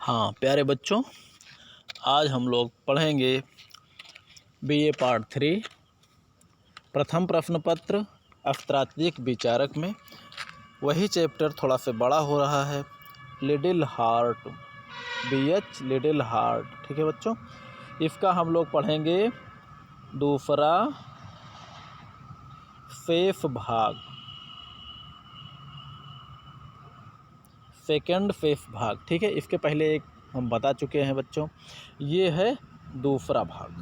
हाँ प्यारे बच्चों, आज हम लोग पढ़ेंगे बीए पार्ट 3 प्रथम प्रश्न पत्र अर्थतात्विक विचारक में वही चैप्टर थोड़ा सा बड़ा हो रहा है, little heart, BH little heart. ठीक है बच्चों, इसका हम लोग पढ़ेंगे दूसरा शेष भाग, सेकंड शेष भाग। ठीक है, इसके पहले एक हम बता चुके हैं बच्चों, ये है दूसरा भाग।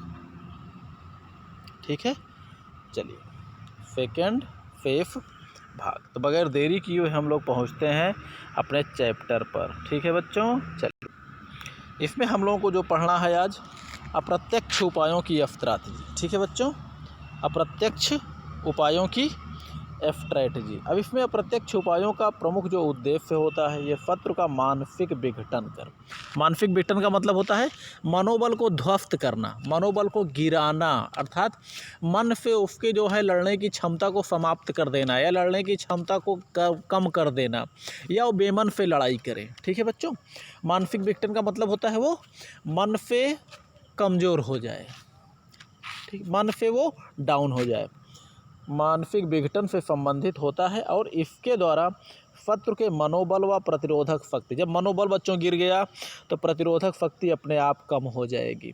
ठीक है, चलिए सेकंड शेष भाग। तो बगैर देरी किए हुए हम लोग पहुंचते हैं अपने चैप्टर पर। ठीक है बच्चों, चलिए इसमें हम लोगों को जो पढ़ना है आज, अप्रत्यक्ष उपायों की स्ट्रैटेजी। ठीक है बच्चों, अप्रत्यक्ष उपायों की स्ट्रैटेजी। अब इसमें अप्रत्यक्ष उपायों का प्रमुख जो उद्देश्य होता है, ये शत्रु का मानसिक विघटन कर। मानसिक विघटन का मतलब होता है मनोबल को ध्वस्त करना, मनोबल को गिराना, अर्थात मन से उसके जो है लड़ने की क्षमता को समाप्त कर देना या लड़ने की क्षमता को कम कर देना, या वो बेमन से लड़ाई करे। ठीक है बच्चों, मानसिक विघटन का मतलब होता है वो मन से कमज़ोर हो जाए, ठीक, मन से वो डाउन हो जाए, मानसिक विघटन से संबंधित होता है। और इसके द्वारा शत्रु के मनोबल व प्रतिरोधक शक्ति, जब मनोबल बच्चों गिर गया तो प्रतिरोधक शक्ति अपने आप कम हो जाएगी।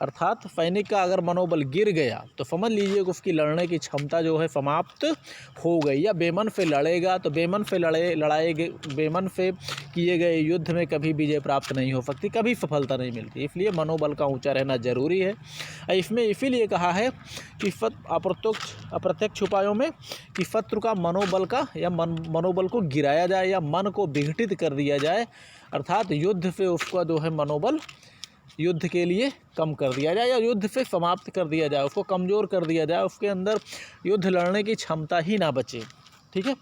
अर्थात सैनिक का अगर मनोबल गिर गया तो समझ लीजिए कि उसकी लड़ने की क्षमता जो है समाप्त हो गई, या बेमन से लड़ेगा तो बेमन से बेमन से किए गए युद्ध में कभी विजय प्राप्त नहीं हो सकती, कभी सफलता नहीं मिलती। इसलिए मनोबल का ऊंचा रहना जरूरी है। इसमें इसीलिए कहा है कि अप्रत्यक्ष उपायों में कि शत्रु का मनोबल का या मनोबल को गिराया जाए या मन को विघटित कर दिया जाए, अर्थात युद्ध से उसका जो है मनोबल युद्ध के लिए कम कर दिया जाए या युद्ध से समाप्त कर दिया जाए, उसको कमज़ोर कर दिया जाए, उसके अंदर युद्ध लड़ने की क्षमता ही ना बचे। ठीक है,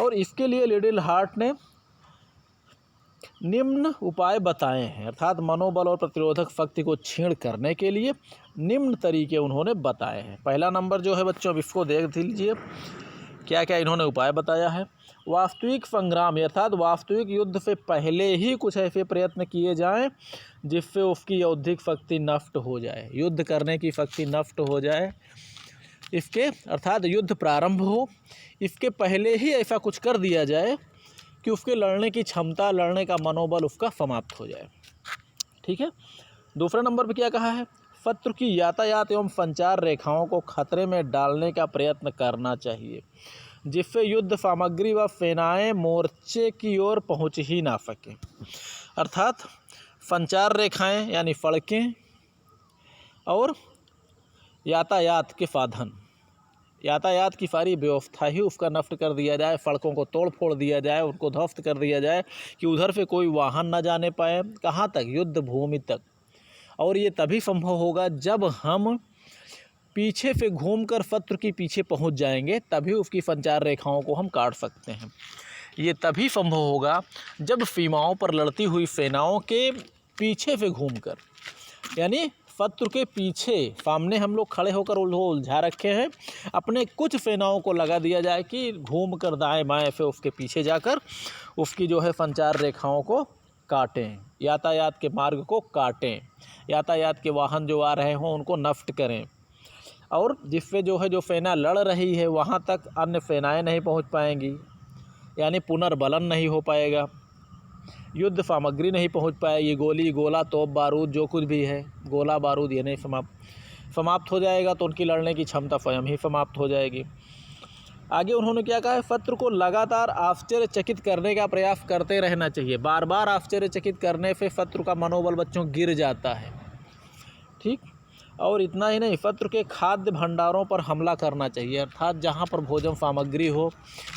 और इसके लिए लिटिल हार्ट ने निम्न उपाय बताए हैं, अर्थात मनोबल और प्रतिरोधक शक्ति को क्षीण करने के लिए निम्न तरीके उन्होंने बताए हैं। पहला नंबर जो है बच्चों, अब इसको देख लीजिए क्या क्या इन्होंने उपाय बताया है। वास्तविक संग्राम, अर्थात वास्तविक युद्ध से पहले ही कुछ ऐसे प्रयत्न किए जाएं जिससे उसकी बौद्धिक शक्ति नष्ट हो जाए, युद्ध करने की शक्ति नष्ट हो जाए। इसके अर्थात युद्ध प्रारंभ हो, इसके पहले ही ऐसा कुछ कर दिया जाए कि उसके लड़ने की क्षमता, लड़ने का मनोबल उसका समाप्त हो जाए। ठीक है, दूसरा नंबर पर क्या कहा है, शत्रु की यातायात एवं संचार रेखाओं को खतरे में डालने का प्रयत्न करना चाहिए, जिससे युद्ध सामग्री व सेनाएं मोर्चे की ओर पहुंच ही ना सकें। अर्थात संचार रेखाएं यानी सड़कें और यातायात के साधन, यातायात की सारी व्यवस्था ही उसका नष्ट कर दिया जाए, सड़कों को तोड़ फोड़ दिया जाए, उनको ध्वस्त कर दिया जाए कि उधर से कोई वाहन ना जाने पाए, कहाँ तक, युद्ध भूमि तक। और ये तभी संभव होगा जब हम पीछे से घूमकर शत्रु के पीछे पहुंच जाएंगे, तभी उसकी संचार रेखाओं को हम काट सकते हैं। ये तभी संभव होगा जब सीमाओं पर लड़ती हुई सेनाओं के पीछे से घूमकर, यानी शत्रु के पीछे, सामने हम लोग खड़े होकर उलझा रखे हैं, अपने कुछ सेनाओं को लगा दिया जाए कि घूमकर दाएं बाएं से उसके पीछे जाकर उसकी जो है संचार रेखाओं को काटें, यातायात के मार्ग को काटें, यातायात के वाहन जो आ रहे हों उनको नष्ट करें, और जिससे जो है जो सेना लड़ रही है वहाँ तक अन्य सेनाएं नहीं पहुँच पाएंगी, यानी पुनर्बलन नहीं हो पाएगा, युद्ध सामग्री नहीं पहुँच पाएगी, गोली गोला तोप बारूद जो कुछ भी है, गोला बारूद ये नहीं समाप्त हो जाएगा, तो उनकी लड़ने की क्षमता स्वयं ही समाप्त हो जाएगी। आगे उन्होंने क्या कहा है, शत्रु को लगातार आश्चर्यचकित करने का प्रयास करते रहना चाहिए। बार बार आश्चर्यचकित करने से शत्रु का मनोबल बच्चों गिर जाता है। ठीक, और इतना ही नहीं, शत्रु के खाद्य भंडारों पर हमला करना चाहिए, अर्थात जहाँ पर भोजन सामग्री हो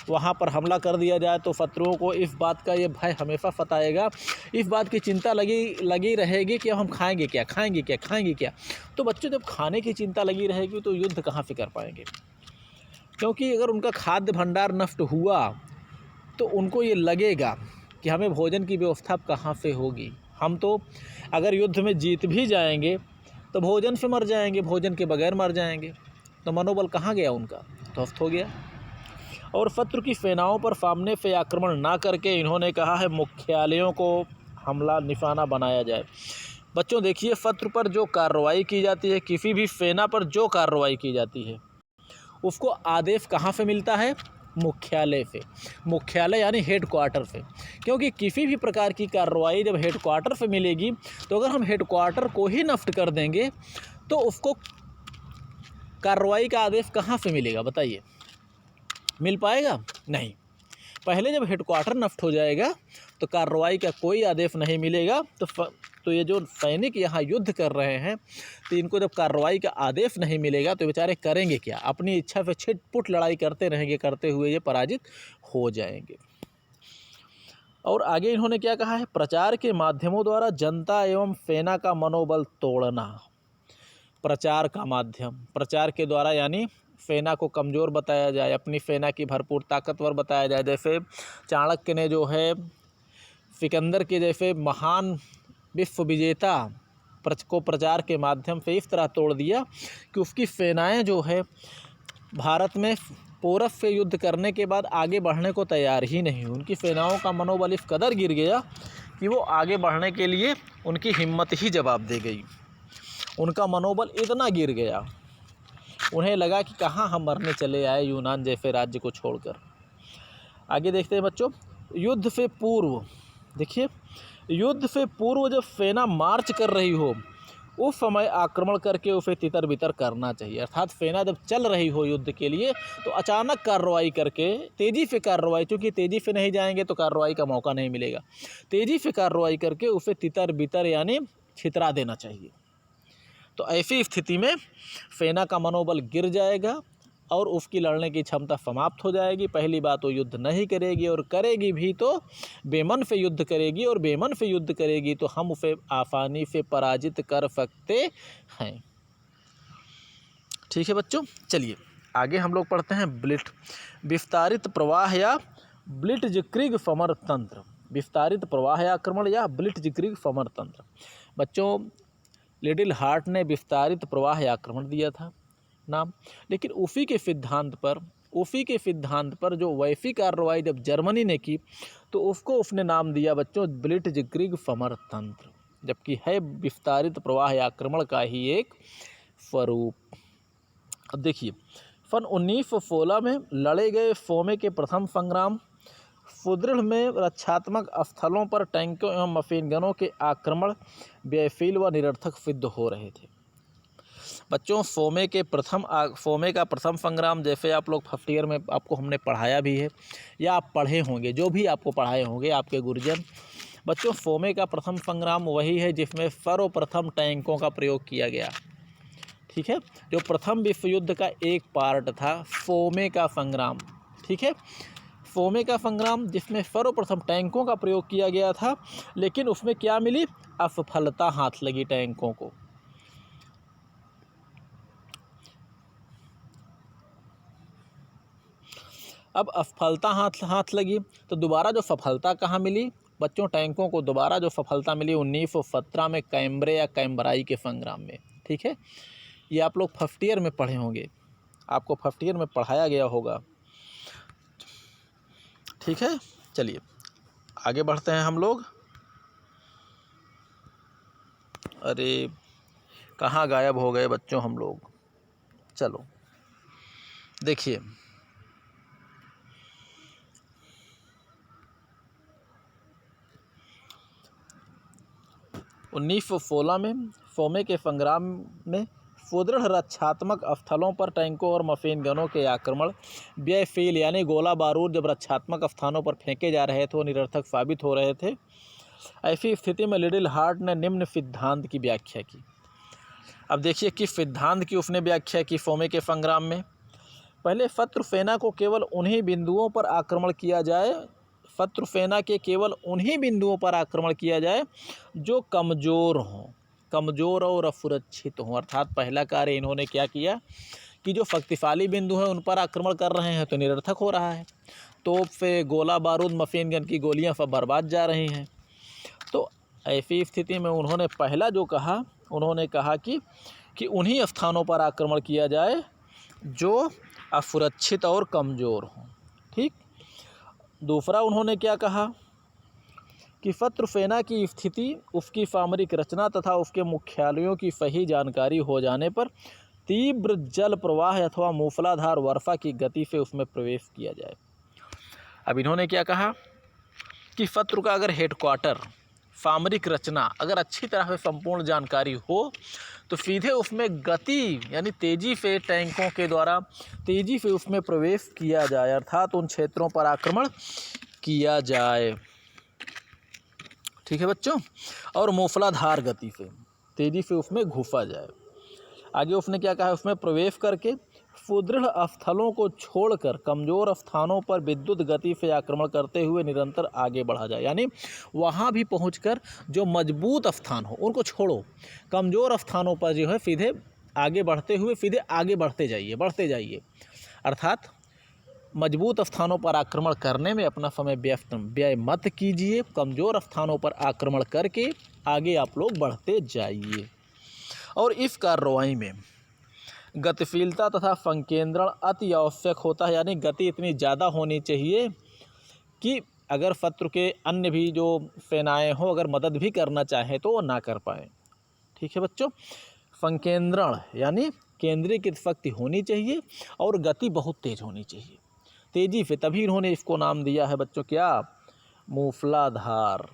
वहाँ पर हमला कर दिया जाए तो शत्रुओं को इस बात का ये भय हमेशा सताएगा, इस बात की चिंता लगी रहेगी कि अब हम खाएंगे क्या। तो बच्चों जब खाने की चिंता लगी रहेगी तो युद्ध कहाँ से कर पाएंगे, क्योंकि अगर उनका खाद्य भंडार नष्ट हुआ तो उनको ये लगेगा कि हमें भोजन की व्यवस्था कहाँ से होगी, हम तो अगर युद्ध में जीत भी जाएंगे तो भोजन से मर जाएंगे, भोजन के बगैर मर जाएंगे, तो मनोबल कहाँ गया उनका, ध्वस्त हो गया। और शत्रु की सेनाओं पर सामने से आक्रमण ना करके इन्होंने कहा है मुख्यालयों को हमला निशाना बनाया जाए। बच्चों देखिए, शत्रु पर जो कार्रवाई की जाती है, किसी भी सेना पर जो कार्रवाई की जाती है, उसको आदेश कहाँ से मिलता है? मुख्यालय से। मुख्यालय यानी हेड क्वार्टर से। क्योंकि किसी भी प्रकार की कार्रवाई जब हेड क्वार्टर से मिलेगी, तो अगर हम हेड क्वार्टर को ही नष्ट कर देंगे तो उसको कार्रवाई का आदेश कहाँ से मिलेगा बताइए? मिल पाएगा? नहीं। पहले जब हेडक्वार्टर नष्ट हो जाएगा तो कार्रवाई का कोई आदेश नहीं मिलेगा। तो ये जो सैनिक यहाँ युद्ध कर रहे हैं, तो इनको जब कार्रवाई का आदेश नहीं मिलेगा तो बेचारे करेंगे क्या? अपनी इच्छा से छिटपुट लड़ाई करते रहेंगे, करते हुए ये पराजित हो जाएंगे। और आगे इन्होंने क्या कहा है? प्रचार के माध्यमों द्वारा जनता एवं सेना का मनोबल तोड़ना। प्रचार का माध्यम, प्रचार के द्वारा यानी सेना को कमज़ोर बताया जाए, अपनी सेना की भरपूर ताकतवर बताया जाए। जैसे चाणक्य ने जो है सिकंदर के जैसे महान विश्व विजेता को प्रचार के माध्यम से इस तरह तोड़ दिया कि उसकी सेनाएं जो है भारत में पौरव से युद्ध करने के बाद आगे बढ़ने को तैयार ही नहीं। उनकी सेनाओं का मनोबल इस कदर गिर गया कि वो आगे बढ़ने के लिए उनकी हिम्मत ही जवाब दे गई। उनका मनोबल इतना गिर गया, उन्हें लगा कि कहाँ हम मरने चले आए यूनान जैसे राज्य को छोड़कर। आगे देखते हैं बच्चों, युद्ध से पूर्व। देखिए, युद्ध से पूर्व जब सेना मार्च कर रही हो उस समय आक्रमण करके उसे तितर बितर करना चाहिए। अर्थात सेना जब चल रही हो युद्ध के लिए तो अचानक कार्रवाई करके, तेज़ी से कार्रवाई, क्योंकि तेज़ी से नहीं जाएंगे तो कार्रवाई का मौका नहीं मिलेगा, तेज़ी से कार्रवाई करके उसे तितर बितर यानी छितरा देना चाहिए। तो ऐसी स्थिति में सेना का मनोबल गिर जाएगा और उसकी लड़ने की क्षमता समाप्त हो जाएगी। पहली बात, वो युद्ध नहीं करेगी, और करेगी भी तो बेमन से युद्ध करेगी, और बेमन से युद्ध करेगी तो हम उसे आसानी से पराजित कर सकते हैं। ठीक है बच्चों, चलिए आगे हम लोग पढ़ते हैं विस्तारित प्रवाह या ब्लिट्जक्रिग समर तंत्र। विस्तारित प्रवाह या आक्रमण या ब्लिट्जक्रिग समर तंत्र। बच्चों, लिटिल हार्ट ने विस्तारित प्रवाह या आक्रमण दिया था नाम, लेकिन उसी के सिद्धांत पर जो वैसी कार्रवाई जब जर्मनी ने की तो उसको उसने नाम दिया बच्चों ब्लिट्जक्रिग समर तंत्र, जबकि है विस्तारित प्रवाह या आक्रमण का ही एक स्वरूप। अब देखिए, सन 1916 में लड़े गए सोमे के प्रथम संग्राम सुदृढ़ में रक्षात्मक स्थलों पर टैंकों एवं मशीन गनों के आक्रमण व्ययशील व निरर्थक सिद्ध हो रहे थे। बच्चों, सोमे का प्रथम संग्राम, जैसे आप लोग फर्स्ट ईयर में आपको हमने पढ़ाया भी है या आप पढ़े होंगे, जो भी आपको पढ़ाए होंगे आपके गुरुजन। बच्चों, सोमे का प्रथम संग्राम वही है जिसमें सर्वप्रथम टैंकों का प्रयोग किया गया। ठीक है, जो प्रथम विश्व युद्ध का एक पार्ट था सोमे का संग्राम। ठीक है, सोमे का संग्राम जिसमें सर्वप्रथम टैंकों का प्रयोग किया गया था, लेकिन उसमें क्या मिली? असफलता हाथ लगी टैंकों को। अब असफलता हाथ लगी तो दोबारा जो सफलता कहाँ मिली? बच्चों, टैंकों को दोबारा जो सफलता मिली 1917 में कैम्ब्रे या कैम्ब्राई के संग्राम में। ठीक है, ये आप लोग फर्स्ट ईयर में पढ़े होंगे, आपको फर्स्ट ईयर में पढ़ाया गया होगा। ठीक है, चलिए आगे बढ़ते हैं हम लोग। अरे कहाँ गायब हो गए बच्चों हम लोग? चलो देखिए, उन्नीस 1916 में सोमे के संग्राम में सुदृढ़ रक्षात्मक स्थलों पर टैंकों और मशीन गनों के आक्रमण व्ययशील यानी गोला बारूद जब रक्षात्मक स्थानों पर फेंके जा रहे थे वो निरर्थक साबित हो रहे थे। ऐसी स्थिति में लिटिल हार्ट ने निम्न सिद्धांत की व्याख्या की। अब देखिए किस सिद्धांत की उसने व्याख्या की सोमे के संग्राम में। पहले शत्रु सेना को केवल उन्हीं बिंदुओं पर आक्रमण किया जाए, शत्रु सेना के केवल उन्हीं बिंदुओं पर आक्रमण किया जाए जो कमज़ोर हों, कमज़ोर और असुरक्षित हों। अर्थात पहला कार्य इन्होंने क्या किया कि जो शक्तिशाली बिंदु हैं उन पर आक्रमण कर रहे हैं तो निरर्थक हो रहा है, तोप से गोला बारूद मशीन गन की गोलियां सब बर्बाद जा रही हैं। तो ऐसी स्थिति में उन्होंने पहला जो कहा, उन्होंने कहा कि उन्हीं स्थानों पर आक्रमण किया जाए जो असुरक्षित और कमज़ोर हों। ठीक, दूसरा उन्होंने क्या कहा कि शत्रुसेना की स्थिति, उसकी सामरिक रचना तथा उसके मुख्यालयों की सही जानकारी हो जाने पर तीव्र जल प्रवाह अथवा मूसलाधार वर्षा की गति से उसमें प्रवेश किया जाए। अब इन्होंने क्या कहा कि शत्रु का अगर हेडक्वार्टर, सामरिक रचना अगर अच्छी तरह से संपूर्ण जानकारी हो तो सीधे उसमें गति यानी तेज़ी से टैंकों के द्वारा तेज़ी से उसमें प्रवेश किया जाए, अर्थात उन क्षेत्रों पर आक्रमण किया जाए। ठीक है बच्चों, और मूसलाधार गति से तेज़ी से उसमें घुसा जाए। आगे उसने क्या कहा, उसमें प्रवेश करके सुदृढ़ स्थलों को छोड़कर कमज़ोर स्थानों पर विद्युत गति से आक्रमण करते हुए निरंतर आगे बढ़ा जाए। यानी वहाँ भी पहुंचकर जो मजबूत स्थान हो उनको छोड़ो, कमज़ोर स्थानों पर जो है सीधे आगे बढ़ते हुए सीधे आगे बढ़ते जाइए। अर्थात मजबूत स्थानों पर आक्रमण करने में अपना समय व्यय मत कीजिए, कमज़ोर स्थानों पर आक्रमण करके आगे आप लोग बढ़ते जाइए। और इस कार्रवाई में गतिशीलता तथा संकेंद्रण अति आवश्यक होता है, यानी गति इतनी ज़्यादा होनी चाहिए कि अगर शत्रु के अन्य भी जो सेनाएं हो अगर मदद भी करना चाहें तो वो ना कर पाए। ठीक है बच्चों, संकेंद्रण यानी केंद्रीकृत शक्ति होनी चाहिए और गति बहुत तेज होनी चाहिए, तेजी से, तभी इन्होंने इसको नाम दिया है बच्चों क्या, मूसलाधार।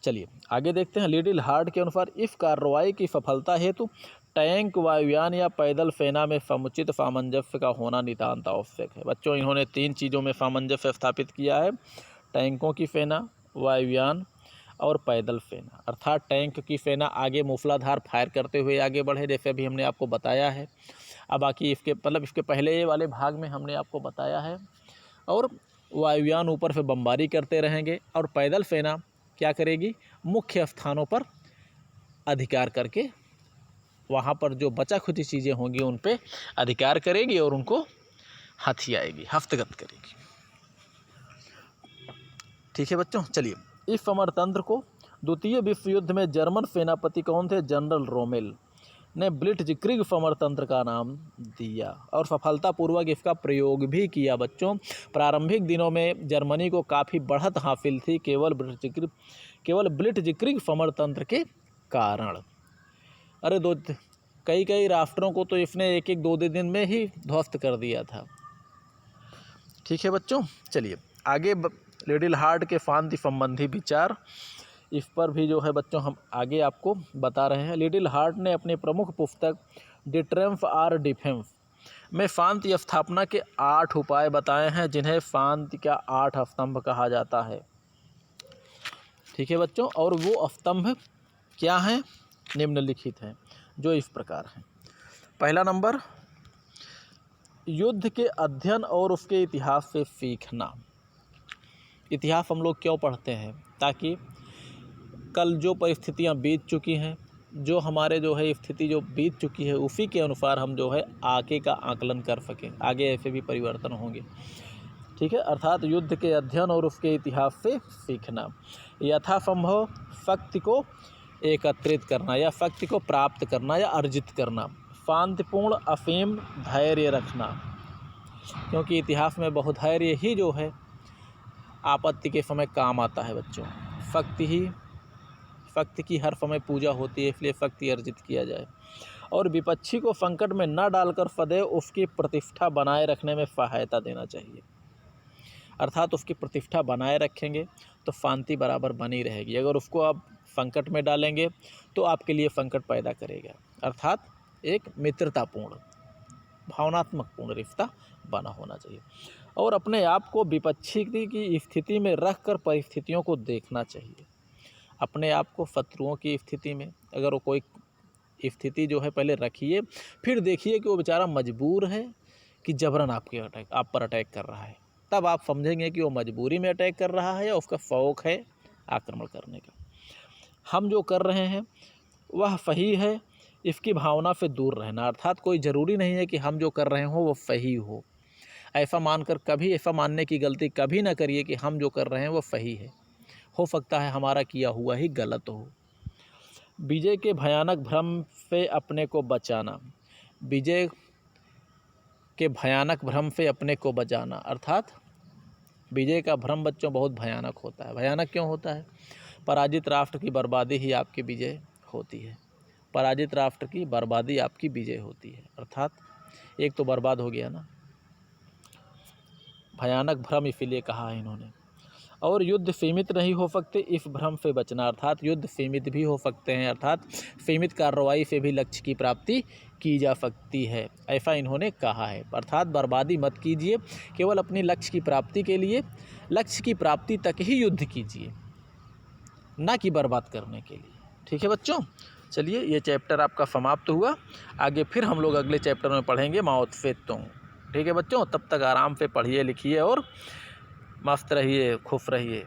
चलिए आगे देखते हैं। लिटिल हार्ट के अनुसार इस कार्रवाई की सफलता हेतु टैंक, वायुयान या पैदल सेना में समुचित सामंजस्य का होना नितांत आवश्यक है। बच्चों इन्होंने 3 चीज़ों में सामंजस्य स्थापित किया है, टैंकों की सेना, वायुयान और पैदल सेना। अर्थात टैंक की सेना आगे मूसलाधार फायर करते हुए आगे बढ़े, जैसे अभी हमने आपको बताया है। अब बाकी इसके इसके पहले वाले भाग में हमने आपको बताया है। और वायुयान ऊपर से बमबारी करते रहेंगे और पैदल सेना क्या करेगी, मुख्य स्थानों पर अधिकार करके वहाँ पर जो बचा खुची चीज़ें होंगी उन पे अधिकार करेगी और उनको हथियाएगी, हस्तगत करेगी। ठीक है बच्चों, चलिए इस समरतंत्र को द्वितीय विश्व युद्ध में जर्मन सेनापति कौन थे, जनरल रोमेल ने ब्लिट्ज़क्रिग समरतंत्र का नाम दिया और सफलतापूर्वक इसका प्रयोग भी किया। बच्चों प्रारंभिक दिनों में जर्मनी को काफ़ी बढ़त हासिल थी केवल ब्लिट्ज़क्रिग समरतंत्र के कारण। अरे कई राष्ट्रों को तो इसने 1-2 दिन में ही ध्वस्त कर दिया था। ठीक है बच्चों, चलिए आगे लिटिल हार्ट के शांति संबंधी विचार, इस पर भी जो है बच्चों हम आगे आपको बता रहे हैं। लिटिल हार्ट ने अपनी प्रमुख पुस्तक द ट्रियम्फ और डिफेंस में शांति स्थापना के 8 उपाय बताए हैं, जिन्हें शांति का 8 स्तंभ कहा जाता है। ठीक है बच्चों, और वो स्तंभ क्या हैं, निम्नलिखित हैं, जो इस प्रकार हैं। पहला नंबर, युद्ध के अध्ययन और उसके इतिहास से सीखना। इतिहास हम लोग क्यों पढ़ते हैं, ताकि कल जो परिस्थितियाँ बीत चुकी हैं, जो हमारे जो है स्थिति जो बीत चुकी है उसी के अनुसार हम जो है आगे का आकलन कर सकें, आगे ऐसे भी परिवर्तन होंगे। ठीक है, अर्थात युद्ध के अध्ययन और उसके इतिहास से सीखना, यथासंभव शक्ति को एकत्रित करना या शक्ति को प्राप्त करना या अर्जित करना, शांतिपूर्ण असीम धैर्य रखना, क्योंकि इतिहास में बहुधैर्य ही जो है आपत्ति के समय काम आता है बच्चों। शक्ति की हर समय पूजा होती है, इसलिए शक्ति अर्जित किया जाए। और विपक्षी को संकट में न डालकर सदैव उसकी प्रतिष्ठा बनाए रखने में सहायता देना चाहिए। अर्थात उसकी प्रतिष्ठा बनाए रखेंगे तो शांति बराबर बनी रहेगी। अगर उसको आप संकट में डालेंगे तो आपके लिए संकट पैदा करेगा। अर्थात एक मित्रतापूर्ण, भावनात्मक पूर्ण रिश्ता बना होना चाहिए। और अपने आप को विपक्षी की स्थिति में रख कर परिस्थितियों को देखना चाहिए। अपने आप को शत्रुओं की स्थिति में, अगर वो कोई स्थिति जो है पहले रखिए, फिर देखिए कि वो बेचारा मजबूर है कि जबरन आप पर अटैक कर रहा है। तब आप समझेंगे कि वो मजबूरी में अटैक कर रहा है या उसका शौक़ है आक्रमण करने का। हम जो कर रहे हैं वह सही है, इसकी भावना से दूर रहना। अर्थात कोई ज़रूरी नहीं है कि हम जो कर रहे हो वो सही हो। ऐसा मानकर कभी ऐसा मानने की गलती कभी ना करिए कि हम जो कर रहे हैं वो सही है। हो सकता है हमारा किया हुआ ही गलत हो। विजय के भयानक भ्रम से अपने को बचाना, विजय के भयानक भ्रम से अपने को बचाना, अर्थात विजय का भ्रम बच्चों बहुत भयानक होता है। भयानक क्यों होता है? पराजित राष्ट्र की बर्बादी ही आपकी विजय होती है। पराजित राष्ट्र की बर्बादी आपकी विजय होती है। अर्थात एक तो बर्बाद हो गया ना, भयानक भ्रम इसीलिए कहा है इन्होंने। और युद्ध सीमित नहीं हो सकते, इस भ्रम से बचना, अर्थात युद्ध सीमित भी हो सकते हैं, अर्थात सीमित कार्रवाई से भी लक्ष्य की प्राप्ति की जा सकती है, ऐसा इन्होंने कहा है। अर्थात बर्बादी मत कीजिए, केवल अपनी लक्ष्य की प्राप्ति के लिए, लक्ष्य की प्राप्ति तक ही युद्ध कीजिए, ना कि बर्बाद करने के लिए। ठीक है बच्चों, चलिए ये चैप्टर आपका समाप्त हुआ। आगे फिर हम लोग अगले चैप्टर में पढ़ेंगे माओ त्से तुंग। ठीक है बच्चों, तब तक आराम से पढ़िए लिखिए और मस्त रहिए, खुश रहिए।